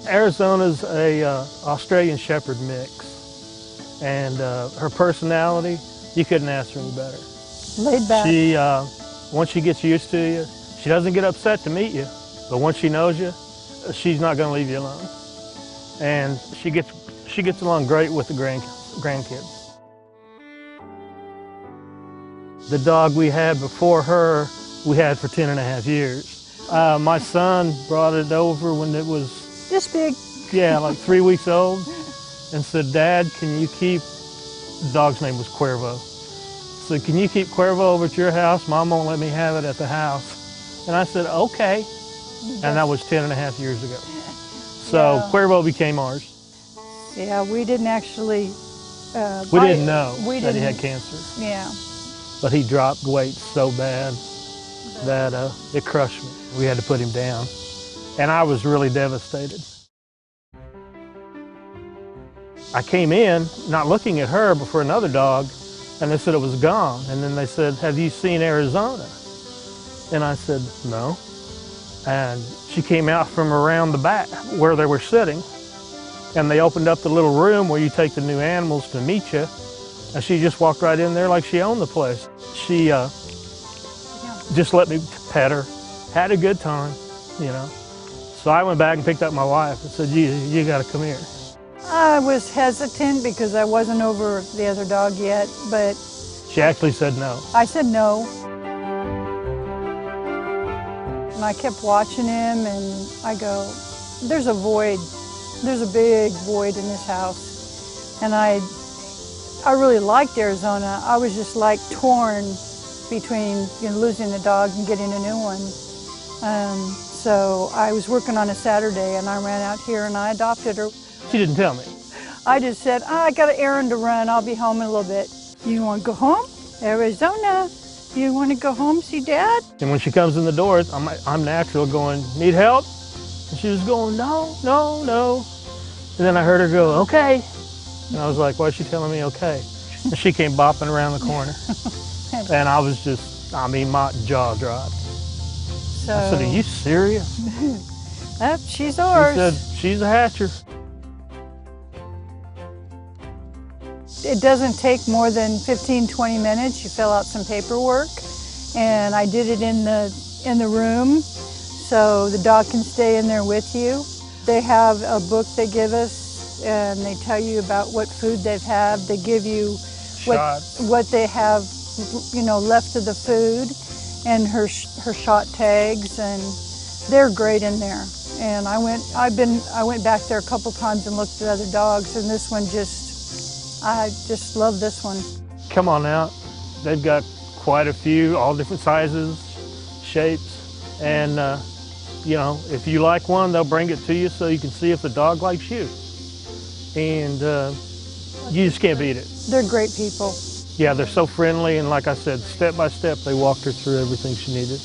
Arizona's a Australian Shepherd mix, and her personality, you couldn't ask her any better. Laid back. She, once she gets used to you, she doesn't get upset to meet you, but once she knows you, she's not going to leave you alone. And she gets along great with the grandkids. The dog we had before her, we had for 10.5 years. My son brought it over when it was This big. yeah, like 3 weeks old, and said, "Dad, can you keep," the dog's name was Cuervo. So, "Can you keep Cuervo over at your house? Mom won't let me have it at the house." And I said, "Okay." And that was 10.5 years ago. So Yeah. Cuervo became ours. Yeah, we didn't actually. We didn't know we that he didn't- had cancer, Yeah. but he dropped weight so bad that it crushed me. We had to put him down, and I was really devastated. I came in not looking at her, but for another dog, and they said it was gone. And then they said, "Have you seen Arizona?" And I said, "No." And she came out from around the back where they were sitting, and they opened up the little room where you take the new animals to meet you, and she just walked right in there like she owned the place. She just let me pet her, had a good time, you know. So I went back and picked up my wife and said, you got to come here. I was hesitant because I wasn't over the other dog yet, but She actually said no. I said no. And I kept watching him, and I go, there's a void. There's a big void in this house. And I really liked Arizona. I was just like torn between losing the dog and getting a new one. So I was working on a Saturday, and I ran out here and I adopted her. She didn't tell me. I just said, I got an errand to run. I'll be home in a little bit. You want to go home? Arizona. You want to go home, see Dad? And when she comes in the door, I'm natural going, "Need help?" And she was going, "No, no, no." And then I heard her go, "Okay." And I was like, "Why is she telling me okay?" And she came bopping around the corner. And I was just, my jaw dropped. So, I said, "Are you serious?" Yep, she's ours. She said, "She's a hatcher." It doesn't take more than 15-20 minutes. You fill out some paperwork, and I did it in the room so the dog can stay in there with you. They have a book they give us, and they tell you about what food they've had. They give you what they have, left of the food, and her shot tags, and they're great in there. And I went back there a couple times and looked at other dogs, and this one I just love this one. Come on out. They've got quite a few, all different sizes, shapes, and if you like one, they'll bring it to you so you can see if the dog likes you. And you just can't beat it. They're great people. Yeah, they're so friendly, and like I said, step by step, they walked her through everything she needed.